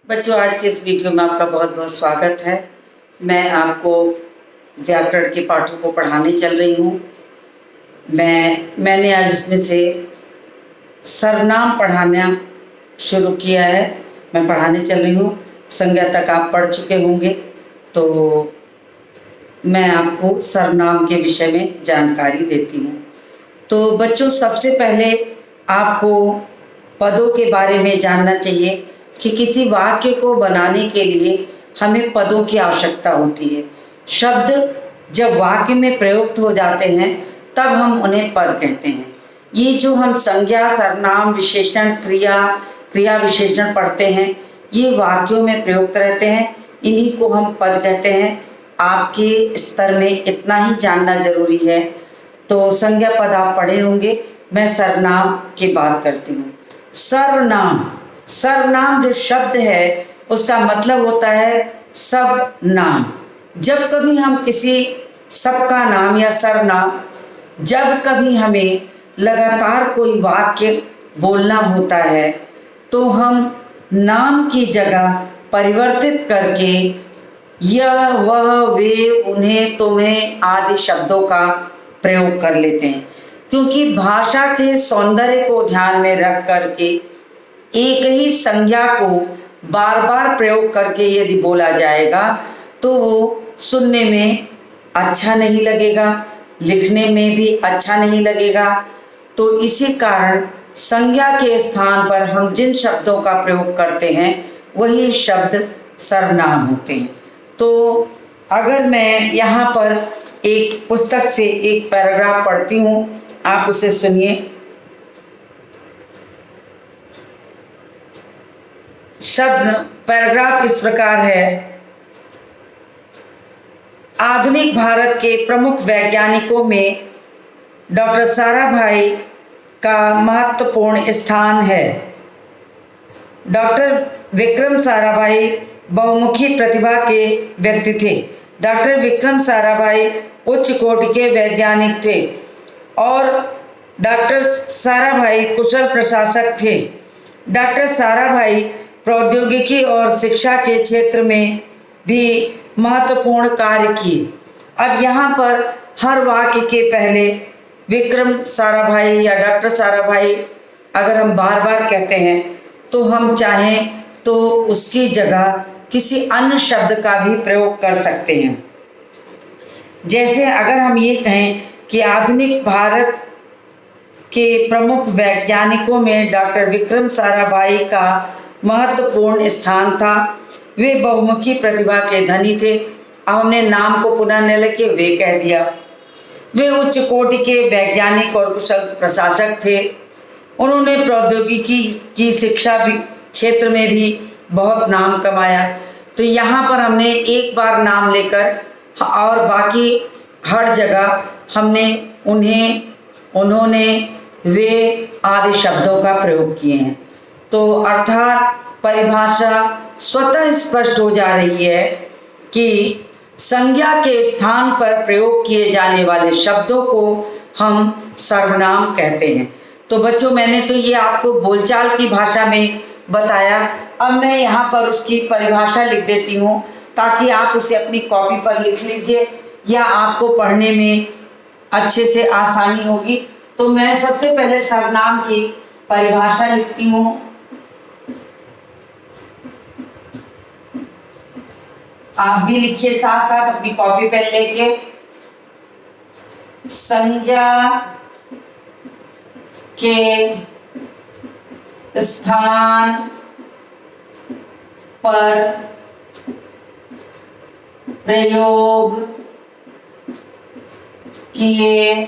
बच्चों, आज के इस वीडियो में आपका बहुत बहुत स्वागत है। मैं आपको व्याकरण के पाठों को पढ़ाने चल रही हूँ। मैंने आज इसमें से सर्वनाम पढ़ाना शुरू किया है। मैं पढ़ाने चल रही हूँ। संज्ञा तक आप पढ़ चुके होंगे, तो मैं आपको सर्वनाम के विषय में जानकारी देती हूँ। तो बच्चों, सबसे पहले आपको पदों के बारे में जानना चाहिए कि किसी वाक्य को बनाने के लिए हमें पदों की आवश्यकता होती है। शब्द जब वाक्य में प्रयुक्त हो जाते हैं तब हम उन्हें पद कहते हैं। ये जो हम संज्ञा, सर्वनाम, विशेषण, क्रिया विशेषण पढ़ते हैं, ये वाक्यों में प्रयुक्त रहते हैं। इन्हीं को हम पद कहते हैं। आपके स्तर में इतना ही जानना जरूरी है। तो संज्ञा पद आप पढ़े होंगे। मैं सर्वनाम की बात करती हूँ। सर्वनाम जो शब्द है उसका मतलब होता है सब नाम। जब कभी हम किसी सबका नाम या सर्वनाम, जब कभी हमें लगातार कोई वाक्य बोलना होता है तो हम नाम की जगह परिवर्तित करके यह, वह, वे, उन्हें, तुम्हें आदि शब्दों का प्रयोग कर लेते हैं। क्योंकि भाषा के सौंदर्य को ध्यान में रख करके एक ही संज्ञा को बार बार प्रयोग करके यदि बोला जाएगा तो वो सुनने में अच्छा नहीं लगेगा, लिखने में भी अच्छा नहीं लगेगा। तो इसी कारण संज्ञा के स्थान पर हम जिन शब्दों का प्रयोग करते हैं वही शब्द सर्वनाम होते हैं। तो अगर मैं यहाँ पर एक पुस्तक से एक पैराग्राफ पढ़ती हूँ, आप उसे सुनिए। शब्द पैराग्राफ इस प्रकार है। आधुनिक भारत के प्रमुख वैज्ञानिकों में डॉक्टर साराभाई का महत्वपूर्ण स्थान है। डॉक्टर विक्रम साराभाई बहुमुखी प्रतिभा के व्यक्ति थे। डॉक्टर विक्रम साराभाई उच्च कोटि के वैज्ञानिक थे और डॉक्टर साराभाई कुशल प्रशासक थे। डॉक्टर साराभाई प्रौद्योगिकी और शिक्षा के क्षेत्र में भी महत्वपूर्ण कार्य किए। अब यहाँ पर हर वाक्य के पहले विक्रम साराभाई या डॉक्टर साराभाई अगर हम बार बार कहते हैं तो हम चाहें तो उसकी जगह किसी अन्य शब्द का भी प्रयोग कर सकते हैं। जैसे अगर हम ये कहें कि आधुनिक भारत के प्रमुख वैज्ञानिकों में डॉक्टर विक्रम साराभाई का महत्वपूर्ण स्थान था। वे बहुमुखी प्रतिभा के धनी थे। अब हमने नाम को पुनः न लेके वे कह दिया। वे उच्च कोटि के वैज्ञानिक और कुशल प्रशासक थे। उन्होंने प्रौद्योगिकी की शिक्षा भी क्षेत्र में भी बहुत नाम कमाया। तो यहाँ पर हमने एक बार नाम लेकर और बाकी हर जगह हमने उन्हें, उन्होंने, वे आदि शब्दों का प्रयोग किए हैं। तो अर्थात परिभाषा स्वतः स्पष्ट हो जा रही है कि संज्ञा के स्थान पर प्रयोग किए जाने वाले शब्दों को हम सर्वनाम कहते हैं। तो बच्चों, मैंने तो ये आपको बोलचाल की भाषा में बताया। अब मैं यहाँ पर उसकी परिभाषा लिख देती हूँ ताकि आप उसे अपनी कॉपी पर लिख लीजिए या आपको पढ़ने में अच्छे से आसानी होगी। तो मैं सबसे पहले सर्वनाम की परिभाषा लिखती हूँ। आप भी लिखिए साथ साथ अपनी कॉपी पेन लेके। संज्ञा के स्थान पर प्रयोग किए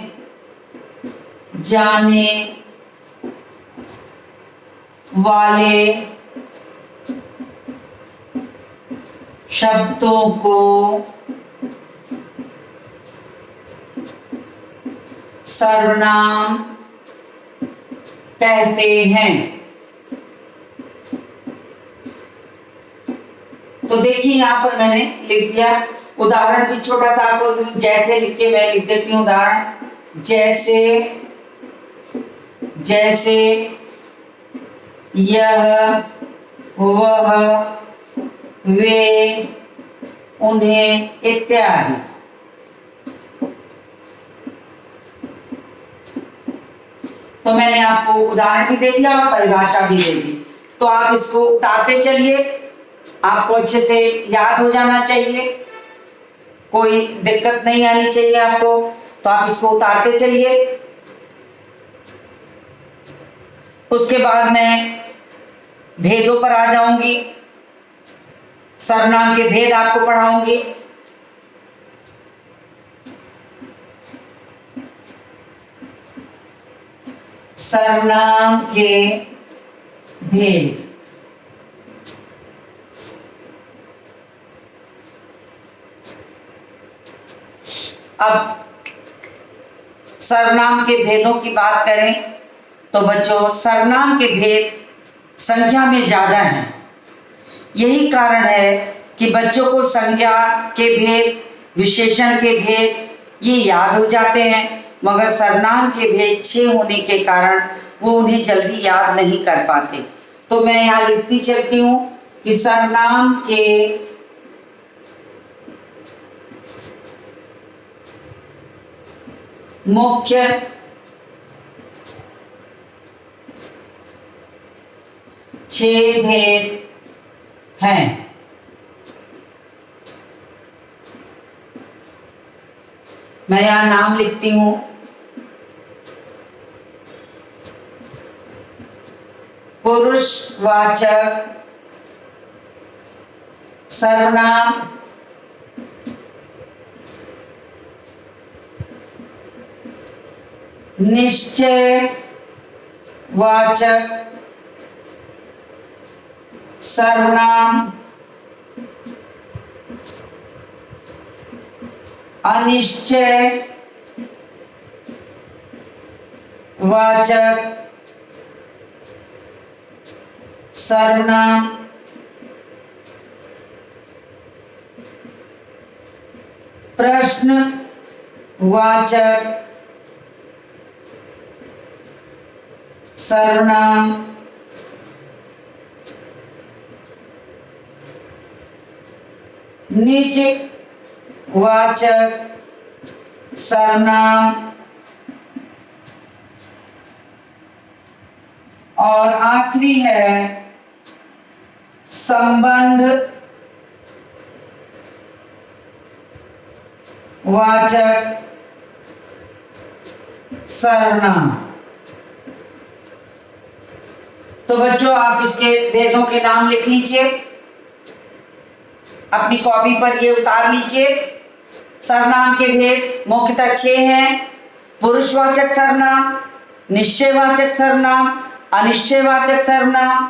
जाने वाले शब्दों को सर्वनाम कहते हैं। तो देखिए यहाँ पर मैंने लिख दिया। उदाहरण भी छोटा सा आपको जैसे लिख के मैं लिख देती हूँ। उदाहरण जैसे जैसे यह, वह, वे, उन्हें इत्यादि। तो मैंने आपको उदाहरण भी दे दिया और परिभाषा भी दे दी, तो आप इसको उतारते चलिए, आपको अच्छे से याद हो जाना चाहिए, कोई दिक्कत नहीं आनी चाहिए आपको, तो आप इसको उतारते चलिए। उसके बाद मैं भेदों पर आ जाऊंगी, सर्वनाम के भेद आपको पढ़ाऊंगी। सर्वनाम के भेद। अब सर्वनाम के भेदों की बात करें तो बच्चों, सर्वनाम के भेद संख्या में ज्यादा हैं। यही कारण है कि बच्चों को संज्ञा के भेद, विशेषण के भेद ये याद हो जाते हैं, मगर सर्वनाम के भेद 6 होने के कारण वो उन्हें जल्दी याद नहीं कर पाते। तो मैं यहाँ लिखती चलती हूँ कि सर्वनाम के मुख्य छह भेद हैं। मैं यहां नाम लिखती हूं, पुरुषवाचक सर्वनाम, निश्चयवाचक सर्वनाम, अनिश्चयवाचक सर्वनाम, प्रश्नवाचक सर्वनाम, निजवाचक सर्वनाम और आखिरी है संबंध वाचक सर्वनाम। तो बच्चों, आप इसके भेदों के नाम लिख लीजिए, अपनी कॉपी पर ये उतार लीजिए। सर्वनाम के भेद मुख्यतः 6 हैं। पुरुषवाचक सर्वनाम, निश्चयवाचक सर्वनाम, अनिश्चयवाचक सर्वनाम,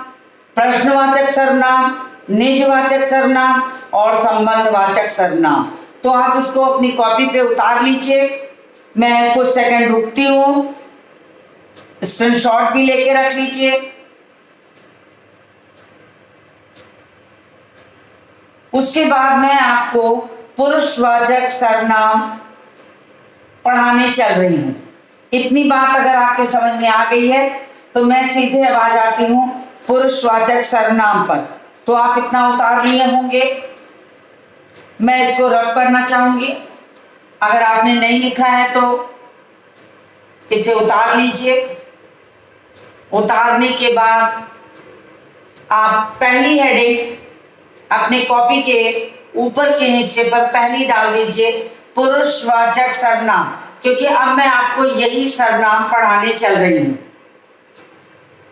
प्रश्नवाचक सर्वनाम, निजवाचक सर्वनाम और संबंधवाचक सर्वनाम। तो आप इसको अपनी कॉपी पे उतार लीजिए। मैं कुछ सेकंड रुकती हूँ, स्क्रीनशॉट भी लेके रख लीजिए। उसके बाद मैं आपको पुरुषवाचक सर्वनाम पढ़ाने चल रही हूँ। इतनी बात अगर आपके समझ में आ गई है तो मैं सीधे अब आ जाती हूँ पुरुषवाचक सर्वनाम पर। तो आप इतना उतार लिए होंगे, मैं इसको रब करना चाहूंगी। अगर आपने नहीं लिखा है तो इसे उतार लीजिए। उतारने के बाद आप पहली हेडिंग अपने कॉपी के ऊपर के हिस्से पर पहली डाल दीजिए, पुरुषवाचक सर्वनाम, क्योंकि अब मैं आपको यही सर्वनाम पढ़ाने चल रही हूं।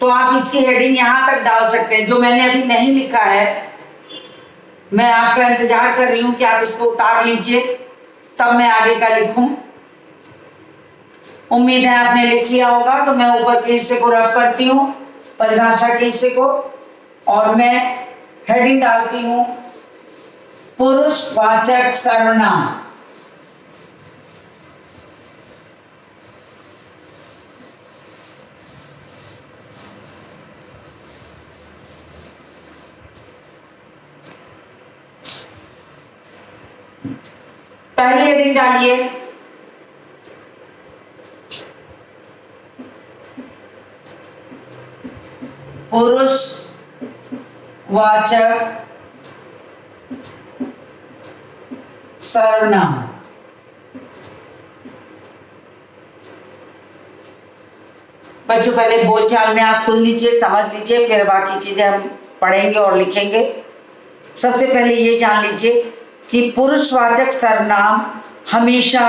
तो आप इसकी हेडिंग यहां तक डाल सकते हैं। जो मैंने अभी नहीं लिखा है, मैं आपका इंतजार कर रही हूं कि आप इसको उतार लीजिए, तब मैं आगे का लिखूं। उम्मीद है आपने लिख लिया होगा। तो मैं ऊपर के हिस्से को रब करती हूं, परिभाषा के हिस्से को, और मैं हेडिंग डालती हूं पुरुषवाचक सर्वनाम। पहली हेडिंग डालिए, पुरुषवाचक सर्वनाम। बच्चों पहले बोलचाल में आप सुन लीजिए, समझ लीजिए, फिर बाकी चीजें हम पढ़ेंगे और लिखेंगे। सबसे पहले ये जान लीजिए कि पुरुषवाचक सर्वनाम हमेशा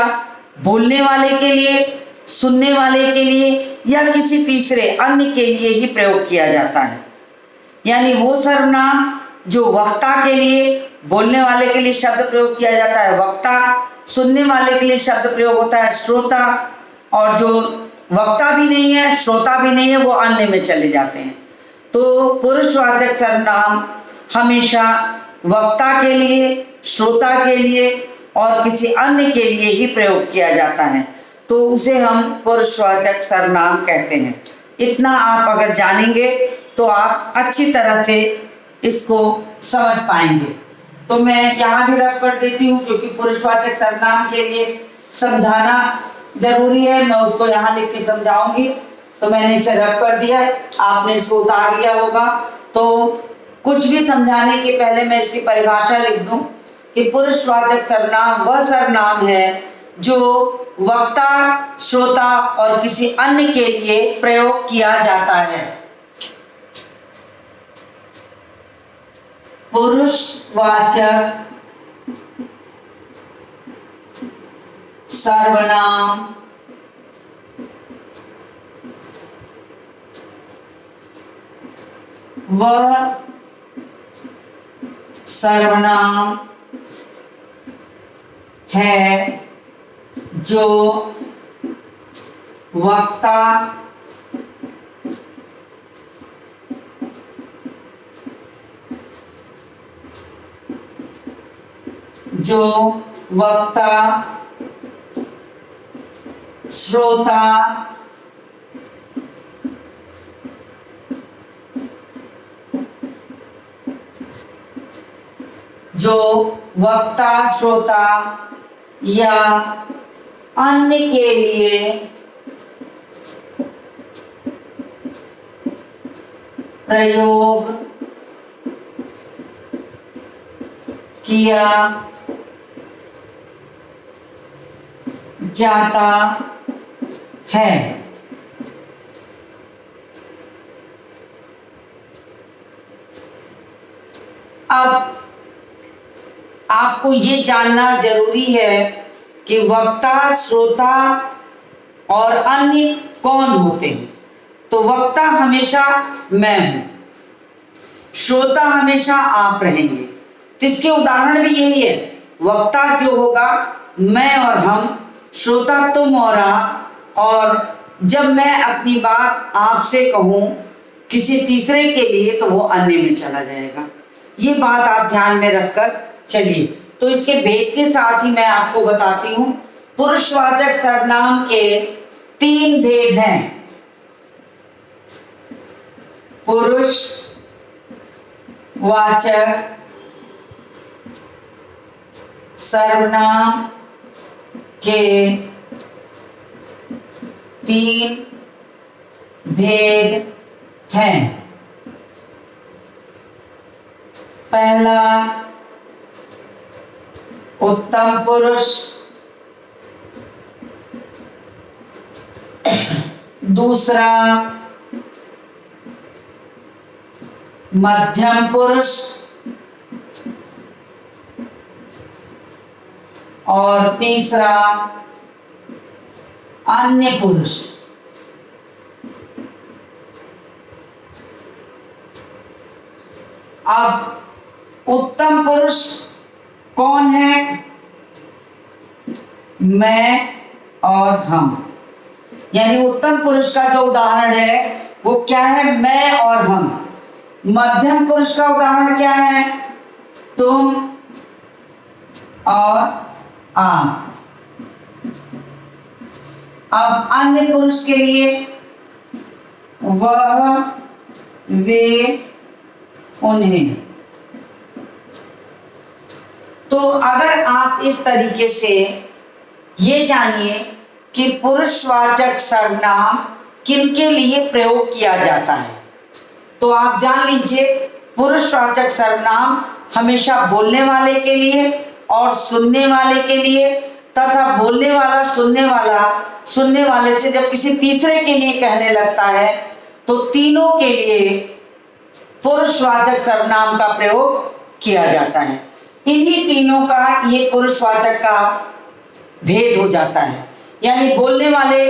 बोलने वाले के लिए, सुनने वाले के लिए या किसी तीसरे अन्य के लिए ही प्रयोग किया जाता है। यानी वो सर्वनाम जो वक्ता के लिए, बोलने वाले के लिए शब्द प्रयोग किया जाता है वक्ता, सुनने वाले के लिए शब्द प्रयोग होता है श्रोता, और जो वक्ता भी नहीं है, श्रोता भी नहीं है, वो अन्य में चले जाते हैं। तो पुरुषवाचक सर्वनाम हमेशा वक्ता के लिए, श्रोता के लिए और किसी अन्य के लिए ही प्रयोग किया जाता है, तो उसे हम पुरुषवाचक सर्वनाम कहते हैं। इतना आप अगर जानेंगे तो आप अच्छी तरह से इसको समझ पाएंगे। तो मैं यहाँ भी रब कर देती हूँ, क्योंकि पुरुषवाचक सर्वनाम के लिए समझाना जरूरी है, मैं उसको यहाँ लिख के समझाऊंगी। तो मैंने इसे रब कर दिया है, आपने इसको उतार लिया होगा। तो कुछ भी समझाने के पहले मैं इसकी परिभाषा लिख दूं कि पुरुषवाचक सर्वनाम वह सर्वनाम है जो वक्ता, श्रोता और किसी अन्य के लिए प्रयोग किया जाता है। पुरुषवाचक सर्वनाम वह सर्वनाम है जो वक्ता, श्रोता या अन्य के लिए प्रयोग किया जाता है। अब आपको ये जानना जरूरी है कि वक्ता, श्रोता और अन्य कौन होते हैं। तो वक्ता हमेशा मैं हूं, श्रोता हमेशा आप रहेंगे। तो इसके उदाहरण भी यही है, वक्ता जो होगा मैं और हम, श्रोता तुम और आप, और जब मैं अपनी बात आपसे कहूं किसी तीसरे के लिए तो वो अन्य में चला जाएगा। ये बात आप ध्यान में रखकर चलिए। तो इसके भेद के साथ ही मैं आपको बताती हूं, पुरुषवाचक सर्वनाम के 3 भेद हैं। पुरुषवाचक सर्वनाम के 3 भेद हैं। पहला उत्तम पुरुष, दूसरा मध्यम पुरुष और तीसरा अन्य पुरुष। अब उत्तम पुरुष कौन है? मैं और हम। यानी उत्तम पुरुष का जो उदाहरण है वो क्या है? मैं और हम। मध्यम पुरुष का उदाहरण क्या है? तुम और आप। अब अन्य पुरुष के लिए वह, वे, उन्हें। तो अगर आप इस तरीके से ये जानिए कि पुरुषवाचक सर्वनाम किनके लिए प्रयोग किया जाता है, तो आप जान लीजिए पुरुषवाचक सर्वनाम हमेशा बोलने वाले के लिए और सुनने वाले के लिए तथा बोलने वाला सुनने वाले से जब किसी तीसरे के लिए कहने लगता है तो तीनों के लिए पुरुषवाचक सर्वनाम का प्रयोग किया जाता है। इन्हीं तीनों का ये पुरुषवाचक का भेद हो जाता है। यानी बोलने वाले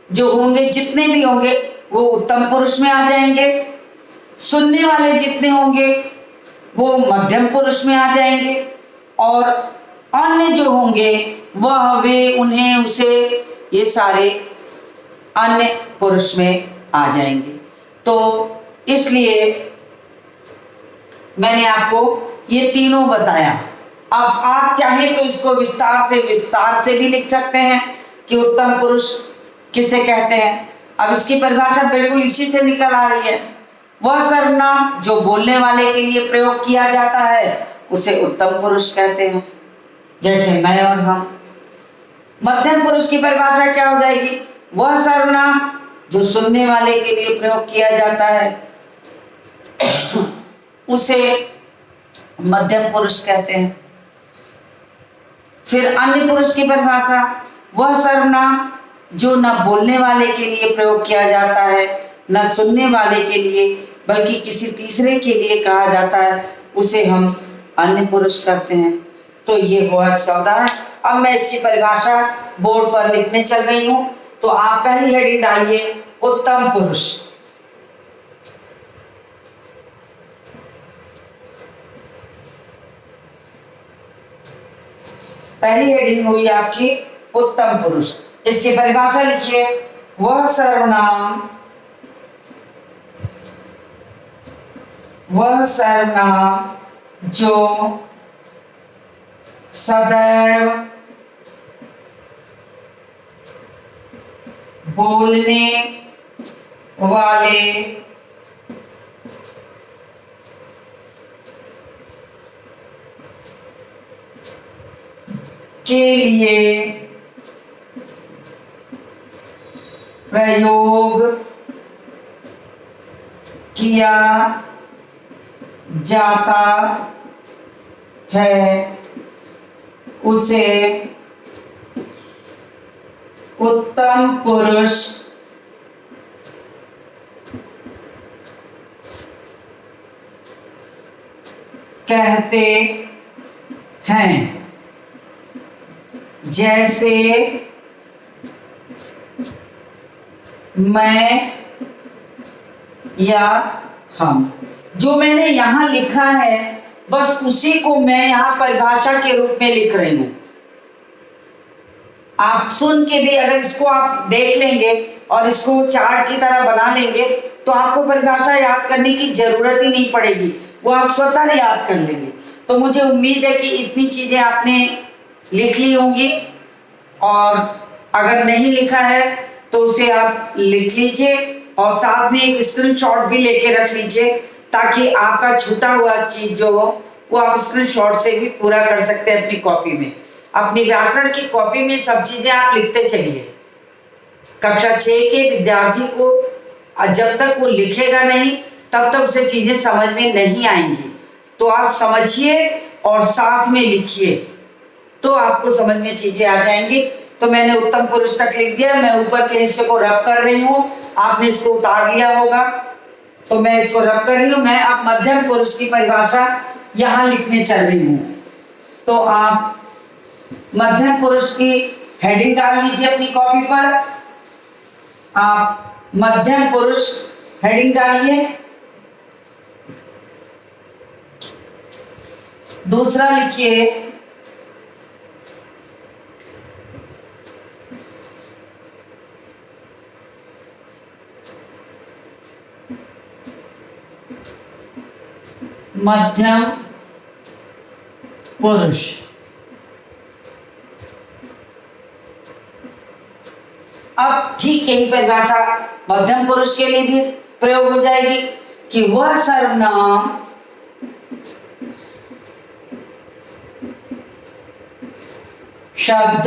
जो होंगे, जितने भी होंगे, वो उत्तम पुरुष में आ जाएंगे। सुनने वाले जितने होंगे वो मध्यम पुरुष में आ जाएंगे और अन्य जो होंगे वह, वे, उन्हें, उसे, ये सारे अन्य पुरुष में आ जाएंगे। तो इसलिए मैंने आपको ये तीनों बताया। अब आप चाहें तो इसको विस्तार से भी लिख सकते हैं कि उत्तम पुरुष किसे कहते हैं। अब इसकी परिभाषा बिल्कुल इसी से निकल आ रही है। वह सर्वनाम जो बोलने वाले के लिए प्रयोग किया जाता है उसे उत्तम पुरुष कहते हैं, जैसे मैं और हम। मध्यम पुरुष की परिभाषा क्या हो जाएगी? वह सर्वनाम जो सुनने वाले के लिए प्रयोग किया जाता है उसे मध्यम पुरुष कहते हैं। फिर अन्य पुरुष की परिभाषा, वह सर्वनाम जो न बोलने वाले के लिए प्रयोग किया जाता है न सुनने वाले के लिए, बल्कि किसी तीसरे के लिए कहा जाता है, उसे हम अन्य पुरुष करते हैं। तो ये हुआ उदाहरण। अब मैं इसकी परिभाषा बोर्ड पर लिखने चल रही हूं, तो आप पहली हेडिंग डालिए उत्तम पुरुष। पहली हेडिंग हुई आपकी उत्तम पुरुष। इसकी परिभाषा लिखिए, वह सर्वनाम जो सदैव बोलने वाले के लिए प्रयोग किया जाता है उसे उत्तम पुरुष कहते हैं। जैसे मैं या हम। जो मैंने यहाँ लिखा है बस उसी को मैं यहाँ परिभाषा के रूप में लिख रही हूँ। आप सुन के भी अगर इसको आप देख लेंगे और इसको चार्ट की तरह बना लेंगे तो आपको परिभाषा याद करने की जरूरत ही नहीं पड़ेगी, वो आप स्वतः याद कर लेंगे। तो मुझे उम्मीद है कि इतनी चीजें आपने लिख ली होंगी, और अगर नहीं लिखा है तो उसे आप लिख लीजिए और साथ में एक स्क्रीनशॉट भी लेके रख लीजिए, ताकि आपका छूटा हुआ चीज जो हो वो आप स्क्रीनशॉट से भी पूरा कर सकते हैं अपनी कॉपी में। अपनी व्याकरण की कॉपी में सब चीजें आप लिखते चलिए। कक्षा 6 के विद्यार्थी को जब तक वो लिखेगा नहीं तब तक उसे चीजें समझ में नहीं आएंगी। तो आप समझिए और साथ में लिखिए, तो आपको समझ में चीजें आ जाएंगी। तो मैंने उत्तम पुरुष तक लिख दिया। मैं ऊपर के हिस्से को रब कर रही हूँ, आपने इसको उतार लिया होगा, तो मैं इसको रब कर रही हूँ। मैं अब मध्यम पुरुष की परिभाषा यहाँ लिखने चल रही हूँ। तो आप मध्यम पुरुष की हेडिंग डाल लीजिए अपनी कॉपी पर। आप मध्यम पुरुष हेडिंग डालिए। दूसरा लिखिए मध्यम पुरुष। अब ठीक यही परिभाषा मध्यम पुरुष के लिए भी प्रयोग हो जाएगी कि वह सर्वनाम शब्द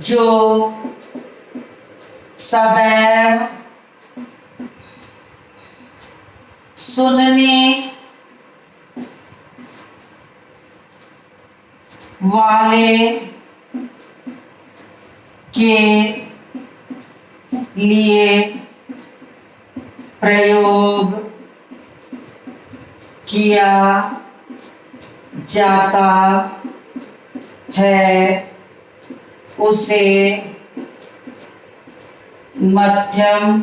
जो सदैव सुनने वाले के लिए प्रयोग किया जाता है उसे मध्यम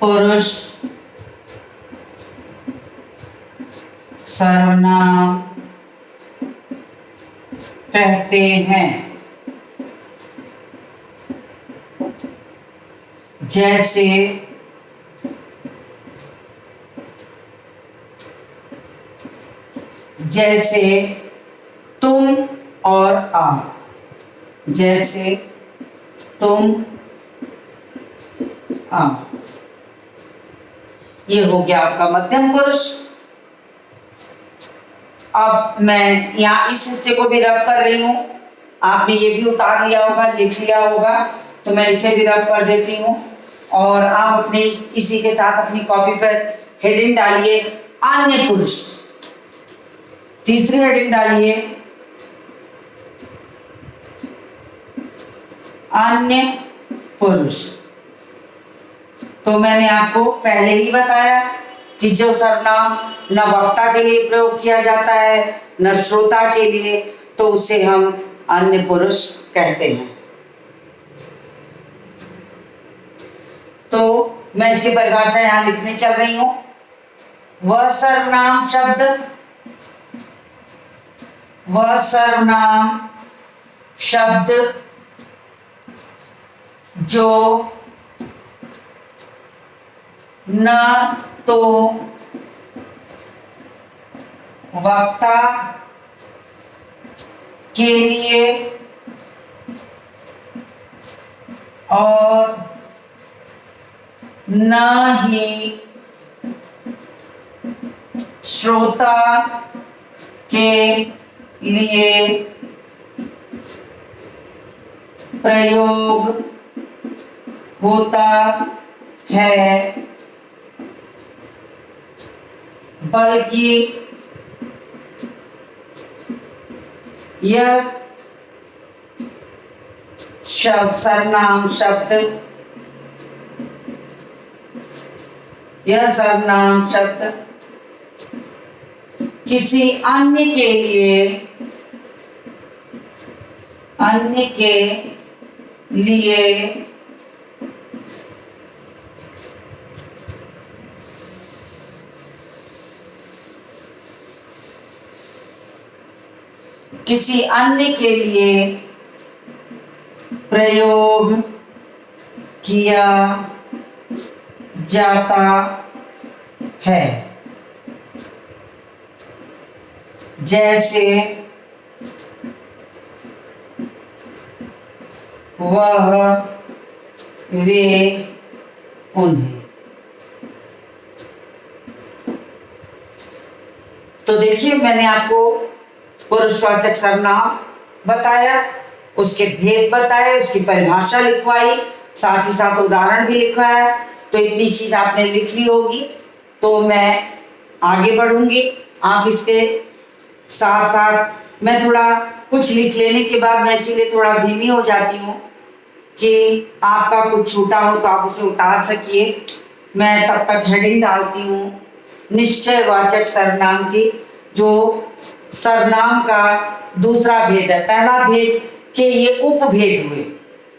पुरुष सर्वनाम कहते हैं। जैसे जैसे तुम और आप, जैसे तुम आप, ये हो गया आपका मध्यम पुरुष। अब मैं यहाँ इस हिस्से को भी रब कर रही हूं, आपने ये भी उतार लिया होगा, लिख लिया होगा, तो मैं इसे भी रब कर देती हूँ। और आप अपने इसी के साथ अपनी कॉपी पर हेडिंग डालिए अन्य पुरुष। तीसरी हेडिंग डालिए अन्य पुरुष। तो मैंने आपको पहले ही बताया कि जो सर्वनाम न वक्ता के लिए प्रयोग किया जाता है न श्रोता के लिए, तो उसे हम अन्य पुरुष कहते हैं। तो मैं इसकी परिभाषा यहां लिखने चल रही हूं। वह सर्वनाम शब्द जो न तो वक्ता के लिए और न ही श्रोता के लिए प्रयोग होता है, बल्कि यह सर्वनाम शब्द किसी अन्य के लिए प्रयोग किया जाता है। जैसे वह, वे, उन्हें। तो देखिए, मैंने आपको पुरुषवाचक सर्वनाम बताया, उसके भेद बताए, उसकी परिभाषा लिखवाई, साथ ही साथ उदाहरण भी लिखवाया। तो इतनी चीज आपने लिख ली होगी। तो मैं आगे बढ़ूंगी, आप इसके साथ साथ मैं थोड़ा कुछ लिख लेने के बाद मैं इसीलिए थोड़ा धीमी हो जाती हूँ कि आपका कुछ छूटा हो तो आप उसे उतार सकिए। मैं तब तक हेडिंग डालती हूँ निश्चयवाचक सर्वनाम की, जो सर्वनाम का दूसरा भेद है। पहला भेद के ये उपभेद हुए,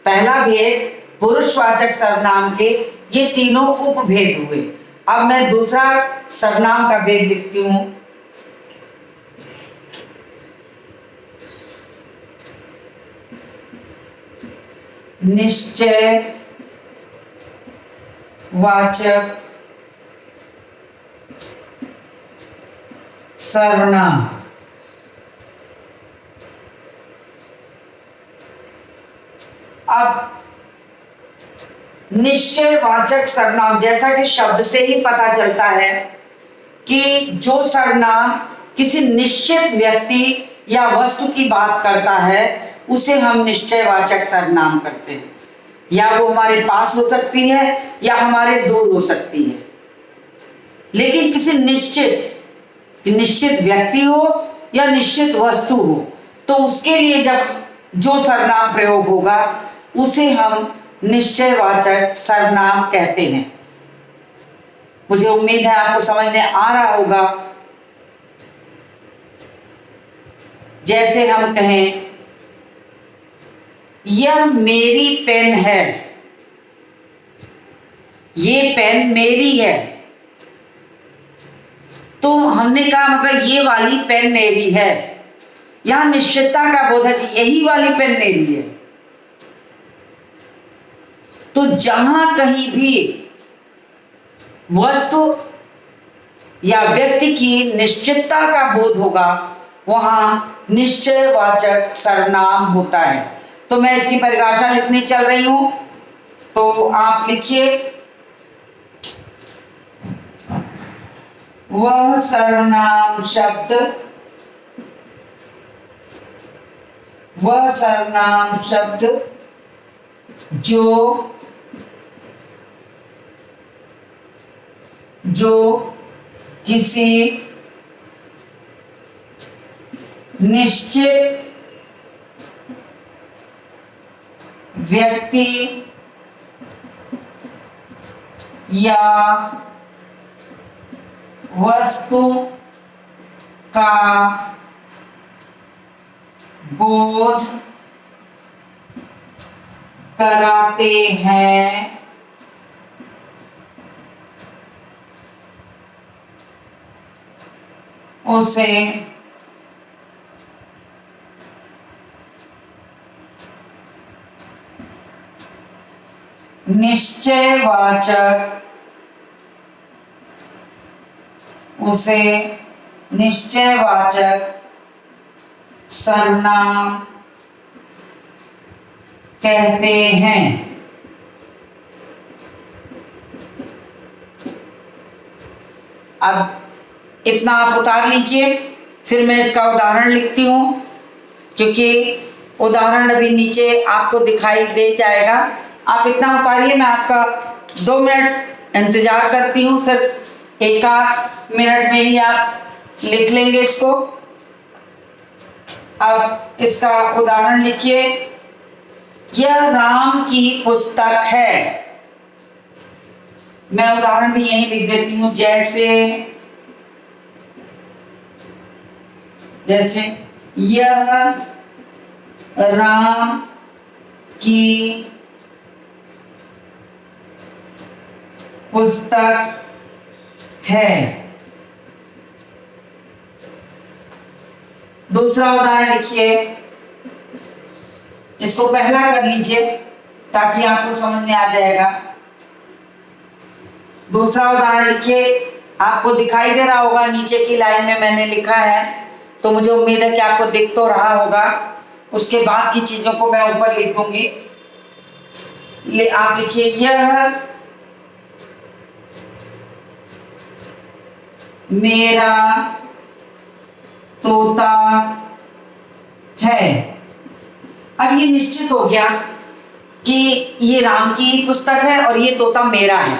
पहला भेद पुरुषवाचक सर्वनाम के ये तीनों उपभेद हुए। अब मैं दूसरा सर्वनाम का भेद लिखती हूँ। निश्चयवाचक सर्वनाम। अब निश्चयवाचक सर्वनाम, जैसा कि शब्द से ही पता चलता है कि जो सर्वनाम किसी निश्चित व्यक्ति या वस्तु की बात करता है उसे हम निश्चयवाचक सर्वनाम करते हैं। या वो हमारे पास हो सकती है या हमारे दूर हो सकती है। लेकिन किसी निश्चित व्यक्ति हो या निश्चित वस्तु हो तो उसके लिए जब जो सर्वनाम प्रयोग होगा उसे हम निश्चयवाचक सर्वनाम कहते हैं। मुझे उम्मीद है आपको समझ में आ रहा होगा। जैसे हम कहें यह मेरी पेन है, ये पेन मेरी है, तो हमने कहा मतलब ये वाली पेन मेरी है। यहां निश्चितता का बोध है कि यही वाली पेन मेरी है। तो जहां कहीं भी वस्तु या व्यक्ति की निश्चितता का बोध होगा वहां निश्चयवाचक सर्वनाम होता है। तो मैं इसकी परिभाषा लिखने चल रही हूं, तो आप लिखिए, वह सर्वनाम शब्द जो किसी निश्चित व्यक्ति या वस्तु का बोध कराते हैं उसे निश्चयवाचक सर्वनाम कहते हैं। अब इतना आप उतार लीजिए, फिर मैं इसका उदाहरण लिखती हूं, क्योंकि उदाहरण अभी नीचे आपको दिखाई दे जाएगा। आप इतना उतारिए, मैं आपका 2 मिनट इंतजार करती हूँ। सिर्फ 1 मिनट में ही आप लिख लेंगे इसको। अब इसका उदाहरण लिखिए, यह राम की पुस्तक है। मैं उदाहरण भी यही लिख देती हूँ, जैसे यह राम की पुस्तक है। दूसरा उदाहरण लिखिए, इसको पहला कर लीजिए ताकि आपको समझ में आ जाएगा। दूसरा उदाहरण लिखिए, आपको दिखाई दे रहा होगा नीचे की लाइन में मैंने लिखा है, तो मुझे उम्मीद है कि आपको दिख तो रहा होगा। उसके बाद की चीजों को मैं ऊपर लिख दूंगी। आप लिखिए, यह मेरा तोता है। अब ये निश्चित हो गया कि ये राम की पुस्तक है और ये तोता मेरा है।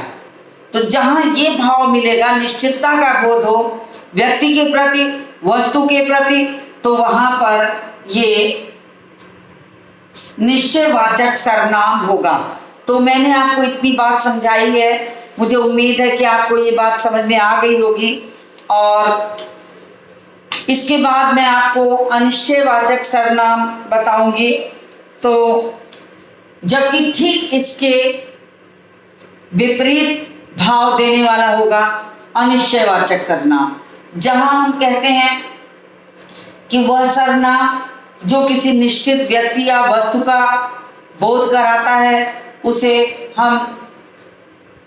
तो जहां ये भाव मिलेगा, निश्चितता का बोध हो व्यक्ति के प्रति, वस्तु के प्रति, तो वहां पर ये निश्चयवाचक सर्वनाम होगा। तो मैंने आपको इतनी बात समझाई है, मुझे उम्मीद है कि आपको ये बात समझ में आ गई होगी। और इसके बाद मैं आपको अनिश्चयवाचक सर्वनाम बताऊंगी। तो जबकि ठीक इसके विपरीत भाव देने वाला होगा अनिश्चयवाचक सर्वनाम, जहां हम कहते हैं कि वह सर्वनाम जो किसी निश्चित व्यक्ति या वस्तु का बोध कराता है उसे हम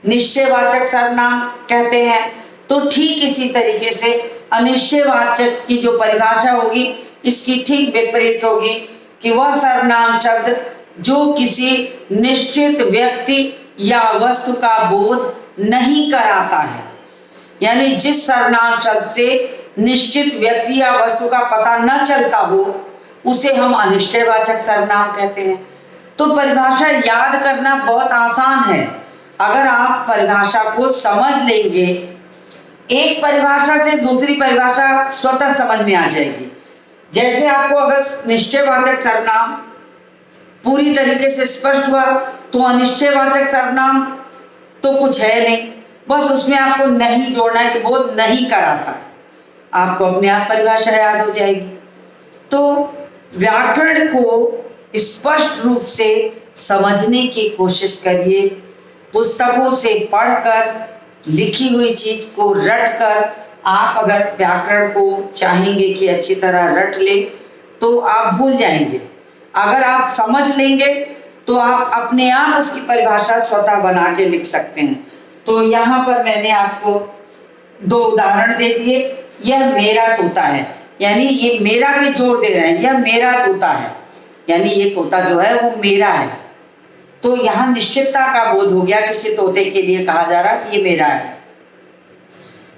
निश्चयवाचक सर्वनाम कहते हैं। तो ठीक इसी तरीके से अनिश्चयवाचक की जो परिभाषा होगी इसकी ठीक विपरीत होगी कि वह सर्वनाम शब्द जो किसी निश्चित व्यक्ति या वस्तु का बोध नहीं कराता है, यानी जिस सर्वनाम शब्द से निश्चित व्यक्ति या वस्तु का पता न चलता हो उसे हम अनिश्चयवाचक सर्वनाम कहते हैं। तो परिभाषा याद करना बहुत आसान है अगर आप परिभाषा को समझ लेंगे। एक परिभाषा से दूसरी परिभाषा स्वतः समझ में आ जाएगी। जैसे आपको अगर निश्चयवाचक सर्वनाम पूरी तरीके से स्पष्ट हुआ तो अनिश्चयवाचक सर्वनाम तो कुछ है नहीं, बस उसमें आपको नहीं जोड़ना है कि वो नहीं कराता है, आपको अपने आप परिभाषा याद हो जाएगी। तो व्याकरण को स्पष्ट रूप से समझने की कोशिश करिए। पुस्तकों से पढ़कर लिखी हुई चीज को रटकर आप अगर व्याकरण को चाहेंगे कि अच्छी तरह रट ले तो आप भूल जाएंगे। अगर आप समझ लेंगे तो आप अपने आप उसकी परिभाषा स्वतः बना के लिख सकते हैं। तो यहाँ पर मैंने आपको 2 उदाहरण दे दिए। यह मेरा तोता है, यानी ये मेरा भी जोड़ दे रहे हैं, यह मेरा तोता है, यानी ये तोता जो है वो मेरा है। तो यहाँ निश्चितता का बोध हो गया, किसी तोते के लिए कहा जा रहा है कि ये मेरा है।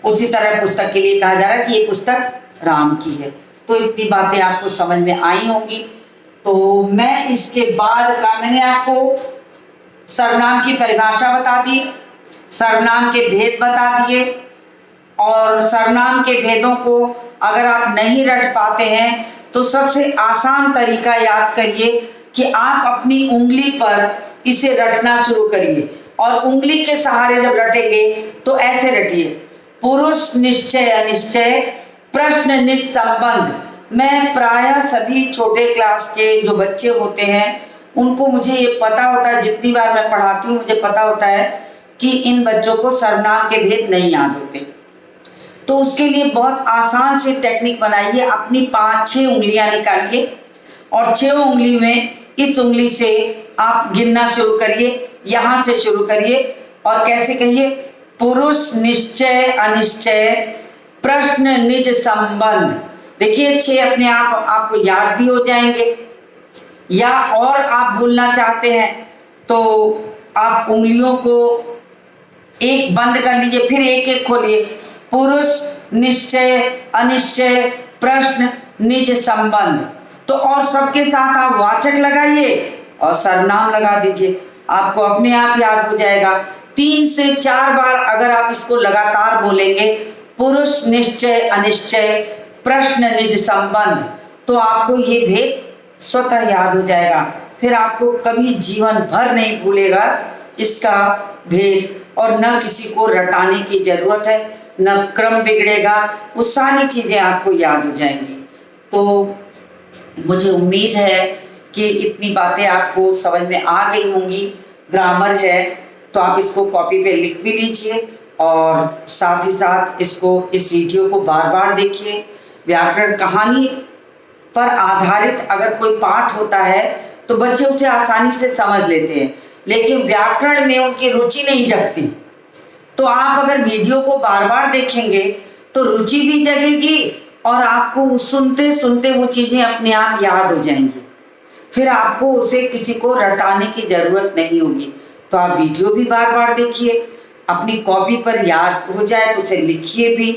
उसी तरह पुस्तक के लिए कहा जा रहा है कि ये पुस्तक राम की है। तो इतनी बातें आपको समझ में आई होंगी। तो मैं इसके बाद का मैंने आपको सर्वनाम की परिभाषा बता दी, सर्वनाम के भेद बता दिए, और सर्वनाम के भेदों को अगर आप नहीं रट पाते हैं तो सबसे आसान तरीका याद करिए कि आप अपनी उंगली पर इसे रटना शुरू करिए। और उंगली के सहारे जब रटेंगे तो ऐसे रटिए, पुरुष निश्चय अनिश्चय प्रश्न निस्संबंध। मैं प्रायः सभी छोटे क्लास के जो बच्चे होते हैं उनको मुझे ये पता होता है, जितनी बार मैं पढ़ाती हूँ मुझे पता होता है कि इन बच्चों को सर्वनाम के भेद नहीं याद होते। तो उसके लिए बहुत आसान सी टेक्निक बनाइए, अपनी 5-6 उंगलियां निकालिए और 6 उंगली में इस उंगली से आप गिनना शुरू करिए, यहाँ से शुरू करिए और कैसे कहिए, पुरुष निश्चय अनिश्चय प्रश्न निज संबंध। देखिए 6 अपने आप आपको याद भी हो जाएंगे। या और आप भूलना चाहते हैं तो आप उंगलियों को एक बंद कर लीजिए, फिर एक एक खोलिए, पुरुष निश्चय अनिश्चय प्रश्न निज संबंध। तो और सबके साथ आप वाचक लगाइए और सर्वनाम लगा दीजिए, आपको अपने आप याद हो जाएगा। 3 से 4 बार अगर आप इसको लगातार बोलेंगे, पुरुष निश्चय अनिश्चय प्रश्न निज संबंध, तो आपको ये भेद स्वतः याद हो जाएगा। फिर आपको कभी जीवन भर नहीं भूलेगा इसका भेद, और न किसी को रटाने की जरूरत है, न क्रम बिगड़ेगा, वो सारी चीजें आपको याद हो जाएंगी। तो मुझे उम्मीद है कि इतनी बातें आपको समझ में आ गई होंगी। ग्रामर है तो आप इसको कॉपी पे लिख भी लीजिए और साथ ही साथ इसको इस वीडियो को बार बार देखिए। व्याकरण कहानी पर आधारित अगर कोई पाठ होता है तो बच्चे उसे आसानी से समझ लेते हैं, लेकिन व्याकरण में उनकी रुचि नहीं जगती। तो आप अगर वीडियो को बार बार देखेंगे तो रुचि भी जगेगी और आपको सुनते सुनते वो चीजें अपने आप याद हो जाएंगी। फिर आपको उसे किसी को रटाने की जरूरत नहीं होगी। तो आप वीडियो भी बार बार देखिए, अपनी कॉपी पर याद हो जाए तो उसे लिखिए भी।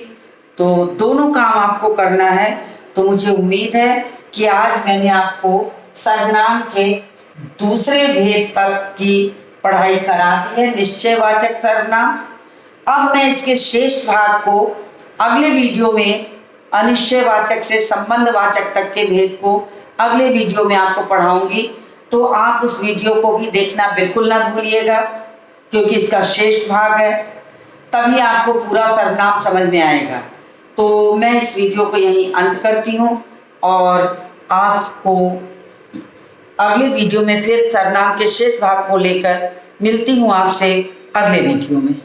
तो दोनों काम आपको करना है। तो मुझे उम्मीद है कि आज मैंने आपको सर्वनाम के दूसरे भेद तक की पढ़ाई करा दी है, निश्चयवाचक सर्वनाम। अब मैं इसके शेष भाग को अगले वीडियो में अनिश्चयवाचक से संबंधवाचक तक के भेद को अगले वीडियो में आपको पढ़ाऊंगी। तो आप उस वीडियो को भी देखना बिल्कुल ना भूलिएगा, क्योंकि इसका शेष भाग है, तभी आपको पूरा सर्वनाम समझ में आएगा। तो मैं इस वीडियो को यहीं अंत करती हूँ और आपको अगले वीडियो में फिर सर्वनाम के शेष भाग को लेकर मिलती हूँ आपसे अगले वीडियो में।